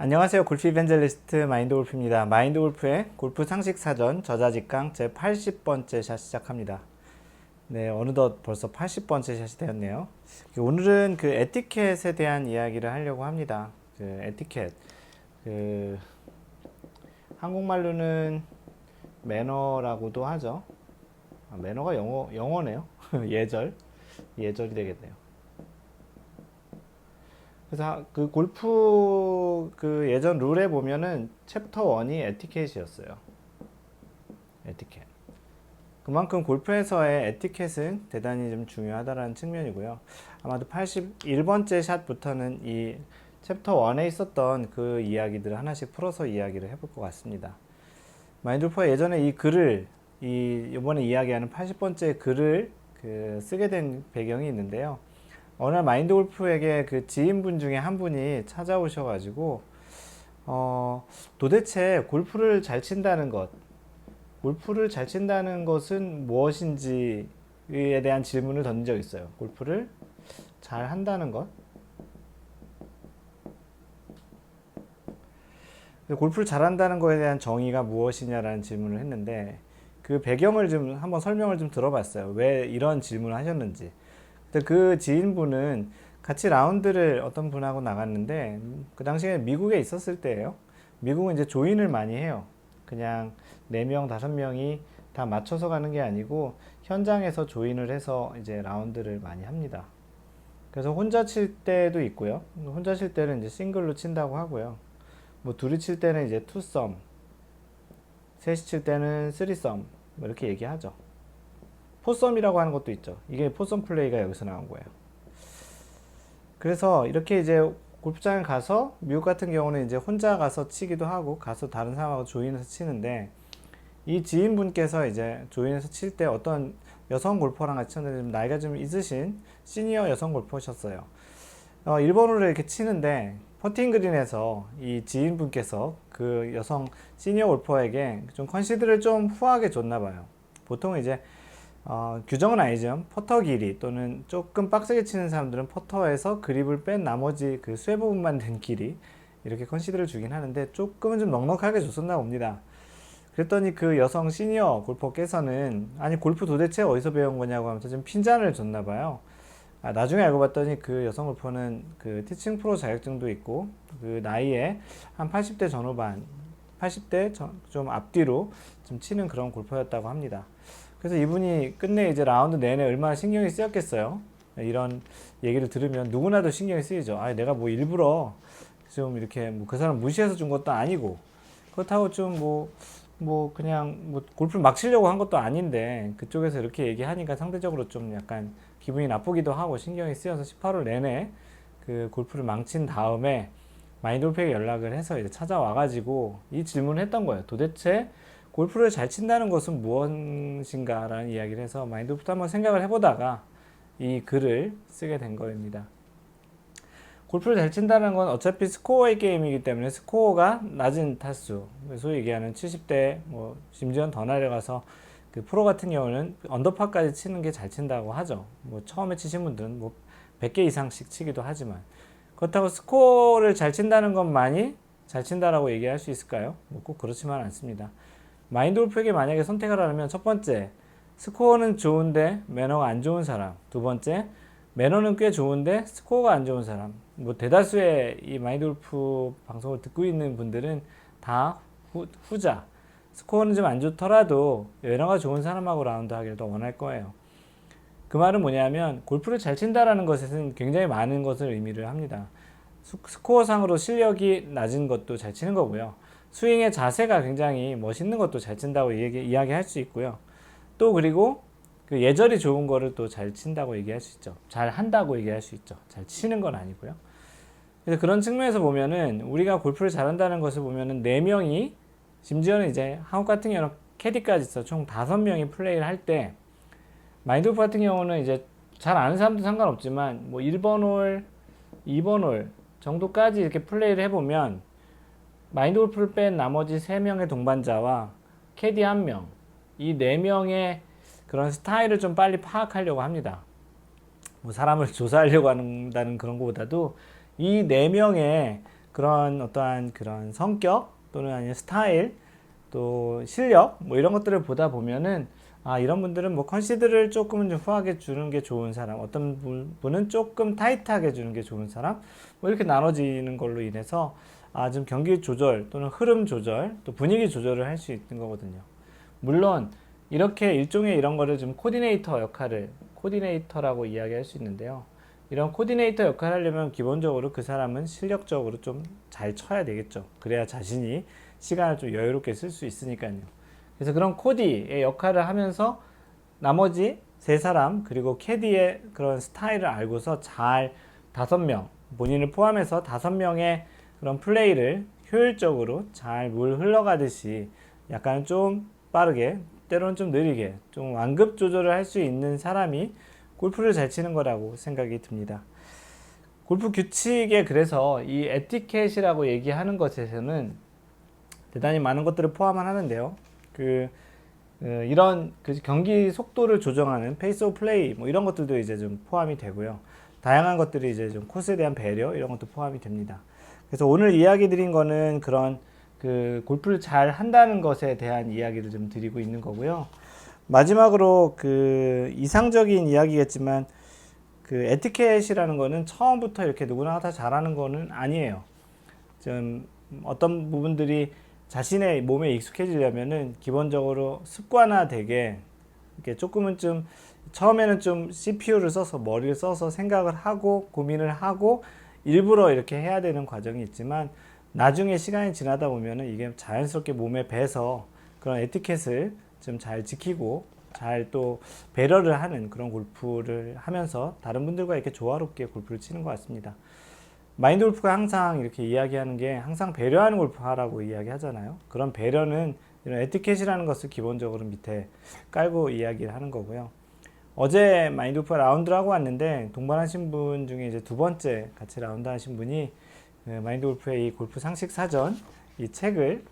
안녕하세요. 골프 이벤젤리스트 마인드골프입니다. 마인드골프의 골프 상식 사전 저자직강 제 80번째 샷 시작합니다. 네, 어느덧 벌써 80번째 샷이 되었네요. 오늘은 그 에티켓에 대한 이야기를 하려고 합니다. 그 에티켓. 그 한국말로는 매너라고도 하죠. 매너가 영어네요. 예절이 되겠네요. 그래서 그 골프 그 예전 룰에 보면은 챕터 1이 에티켓이었어요. 에티켓. 그만큼 골프에서의 에티켓은 대단히 좀 중요하다는 측면이고요. 아마도 81번째 샷부터는 이 챕터 1에 있었던 그 이야기들을 하나씩 풀어서 이야기를 해볼 것 같습니다. 마인드골프가 예전에 이 글을 이번에 이야기하는 80번째 글을 쓰게 된 배경이 있는데요. 어느 날 마인드골프에게 그 지인분 중에 한 분이 찾아오셔가지고 도대체 골프를 잘 친다는 것은 무엇인지에 대한 질문을 던진 적이 있어요. 골프를 잘 한다는 것. 골프를 잘한다는 것에 대한 정의가 무엇이냐라는 질문을 했는데 그 배경을 좀 한번 설명을 좀 들어봤어요. 왜 이런 질문을 하셨는지. 그 지인분은 같이 라운드를 어떤 분하고 나갔는데 그 당시에 미국에 있었을 때예요. 미국은 이제 조인을 많이 해요. 그냥 4명, 5명이 다 맞춰서 가는 게 아니고 현장에서 조인을 해서 이제 라운드를 많이 합니다. 그래서 혼자 칠 때도 있고요. 혼자 칠 때는 이제 싱글로 친다고 하고요. 뭐 둘이 칠 때는 이제 투썸, 셋이 칠 때는 쓰리썸 뭐 이렇게 얘기하죠. 포썸이라고 하는 것도 있죠. 이게 포썸 플레이가 여기서 나온 거예요. 그래서 이렇게 이제 골프장에 가서 미국 같은 경우는 이제 혼자 가서 치기도 하고 가서 다른 사람하고 조인해서 치는데 이 지인분께서 이제 조인해서 칠 때 어떤 여성 골퍼랑 같이 쳤는데 나이가 좀 있으신 시니어 여성 골퍼셨어요. 1번으로 이렇게 치는데 퍼팅 그린에서 이 지인분께서 그 여성 시니어 골퍼에게 좀 컨시드를 좀 후하게 줬나 봐요. 보통 이제 규정은 아니죠. 퍼터 길이 또는 조금 빡세게 치는 사람들은 퍼터에서 그립을 뺀 나머지 그 쇠 부분만 된 길이 이렇게 컨시드를 주긴 하는데 조금은 좀 넉넉하게 줬었나 봅니다. 그랬더니 그 여성 시니어 골퍼께서는 아니 골프 도대체 어디서 배운 거냐고 하면서 좀 핀잔을 줬나 봐요. 나중에 알고 봤더니 그 여성 골퍼는 그 티칭 프로 자격증도 있고 그 나이에 한 80대 전후반 80대 좀 앞뒤로 좀 치는 그런 골퍼였다고 합니다. 그래서 이분이 끝내 이제 라운드 내내 얼마나 신경이 쓰였겠어요. 이런 얘기를 들으면 누구나도 신경이 쓰이죠. 내가 뭐 일부러 좀 이렇게 뭐 그 사람 무시해서 준 것도 아니고 그렇다고 좀 그냥 뭐 골프를 막 치려고 한 것도 아닌데 그쪽에서 이렇게 얘기하니까 상대적으로 좀 약간 기분이 나쁘기도 하고 신경이 쓰여서 18홀 내내 그 골프를 망친 다음에 마인드골프에게 연락을 해서 이제 찾아와가지고 이 질문을 했던 거예요. 도대체 골프를 잘 친다는 것은 무엇인가 라는 이야기를 해서 마인드골프도 한번 생각을 해보다가 이 글을 쓰게 된 겁니다. 골프를 잘 친다는 건 어차피 스코어의 게임이기 때문에 스코어가 낮은 타수, 소위 얘기하는 70대, 뭐 심지어는 더 내려가서 그 프로 같은 경우는 언더파까지 치는 게 잘 친다고 하죠. 뭐 처음에 치신 분들은 뭐 100개 이상씩 치기도 하지만 그렇다고 스코어를 잘 친다는 것만이 잘 친다라고 얘기할 수 있을까요? 뭐 꼭 그렇지만 않습니다. 마인드골프에게 만약에 선택을 하려면 첫 번째, 스코어는 좋은데 매너가 안 좋은 사람. 두 번째, 매너는 꽤 좋은데 스코어가 안 좋은 사람. 뭐 대다수의 이 마인드골프 방송을 듣고 있는 분들은 다 후자. 스코어는 좀 안 좋더라도 매너가 좋은 사람하고 라운드 하기를 더 원할 거예요. 그 말은 뭐냐면 골프를 잘 친다라는 것에는 굉장히 많은 것을 의미를 합니다. 스코어상으로 실력이 낮은 것도 잘 치는 거고요. 스윙의 자세가 굉장히 멋있는 것도 잘 친다고 이야기할 수 있고요. 또 그리고 그 예절이 좋은 거를 또 잘 친다고 얘기할 수 있죠. 잘 한다고 얘기할 수 있죠. 잘 치는 건 아니고요. 그래서 그런 측면에서 보면은 우리가 골프를 잘한다는 것을 보면은 4명이 심지어는 이제 한국 같은 경우는 캐디까지 있어 총 5명이 플레이를 할 때 마인드골프 같은 경우는 이제 잘 아는 사람도 상관없지만 뭐 1번 홀, 2번 홀 정도까지 이렇게 플레이를 해보면 마인드골프를 뺀 나머지 3명의 동반자와 캐디 1명 이 4명의 그런 스타일을 좀 빨리 파악하려고 합니다. 뭐 사람을 조사하려고 한다는 그런 것보다도 이 4명의 그런 어떠한 그런 성격 또는 아니면 스타일 또 실력 뭐 이런 것들을 보다 보면은 이런 분들은 뭐 컨시드를 조금은 좀 후하게 주는 게 좋은 사람, 어떤 분은 조금 타이트하게 주는 게 좋은 사람, 뭐 이렇게 나눠지는 걸로 인해서 좀 경기 조절 또는 흐름 조절 또 분위기 조절을 할 수 있는 거거든요. 물론 이렇게 일종의 이런 거를 좀 코디네이터 역할을 코디네이터라고 이야기할 수 있는데요. 이런 코디네이터 역할을 하려면 기본적으로 그 사람은 실력적으로 좀 잘 쳐야 되겠죠. 그래야 자신이 시간을 좀 여유롭게 쓸 수 있으니까요. 그래서 그런 코디의 역할을 하면서 나머지 세 사람 그리고 캐디의 그런 스타일을 알고서 잘 5명 본인을 포함해서 5명의 그런 플레이를 효율적으로 잘 물 흘러가듯이 약간 좀 빠르게 때로는 좀 느리게 좀 완급 조절을 할 수 있는 사람이 골프를 잘 치는 거라고 생각이 듭니다. 골프 규칙에 그래서 이 에티켓이라고 얘기하는 것에서는 대단히 많은 것들을 포함을 하는데요. 이런 경기 속도를 조정하는 페이스 오브 플레이 뭐 이런 것들도 이제 좀 포함이 되고요. 다양한 것들이 이제 좀 코스에 대한 배려 이런 것도 포함이 됩니다. 그래서 오늘 이야기 드린 거는 그런 골프를 잘 한다는 것에 대한 이야기를 좀 드리고 있는 거고요. 마지막으로 이상적인 이야기겠지만 에티켓이라는 거는 처음부터 이렇게 누구나 다 잘하는 거는 아니에요. 좀 어떤 부분들이 자신의 몸에 익숙해지려면은 기본적으로 습관화되게 이렇게 조금은 좀 처음에는 좀 CPU를 써서 머리를 써서 생각을 하고 고민을 하고 일부러 이렇게 해야 되는 과정이 있지만 나중에 시간이 지나다 보면은 이게 자연스럽게 몸에 배서 그런 에티켓을 좀 잘 지키고 잘 또 배려를 하는 그런 골프를 하면서 다른 분들과 이렇게 조화롭게 골프를 치는 것 같습니다. 마인드 골프가 항상 이렇게 이야기하는 게 항상 배려하는 골프 하라고 이야기하잖아요. 그런 배려는 이런 에티켓이라는 것을 기본적으로 밑에 깔고 이야기를 하는 거고요. 어제 마인드 골프가 라운드를 하고 왔는데 동반하신 분 중에 이제 2번째 같이 라운드 하신 분이 마인드 골프의 이 골프 상식 사전 이 책을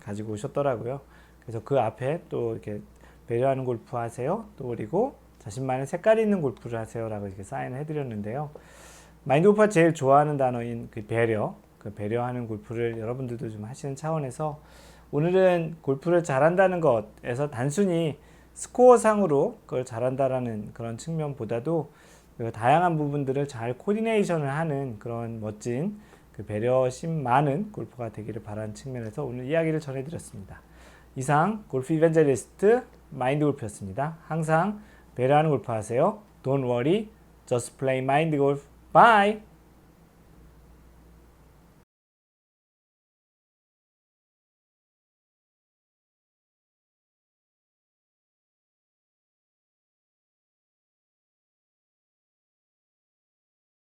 가지고 오셨더라고요. 그래서 그 앞에 또 이렇게 배려하는 골프 하세요. 또 그리고 자신만의 색깔 있는 골프를 하세요라고 이렇게 사인을 해드렸는데요. 마인드 골프가 제일 좋아하는 단어인 배려, 배려하는 골프를 여러분들도 좀 하시는 차원에서 오늘은 골프를 잘한다는 것에서 단순히 스코어상으로 그걸 잘한다라는 그런 측면보다도 다양한 부분들을 잘 코디네이션을 하는 그런 멋진 배려심 많은 골프가 되기를 바라는 측면에서 오늘 이야기를 전해드렸습니다. 이상 골프 이벤저리스트 마인드 골프였습니다. 항상 배려하는 골프 하세요. Don't worry, just play mind golf. Bye!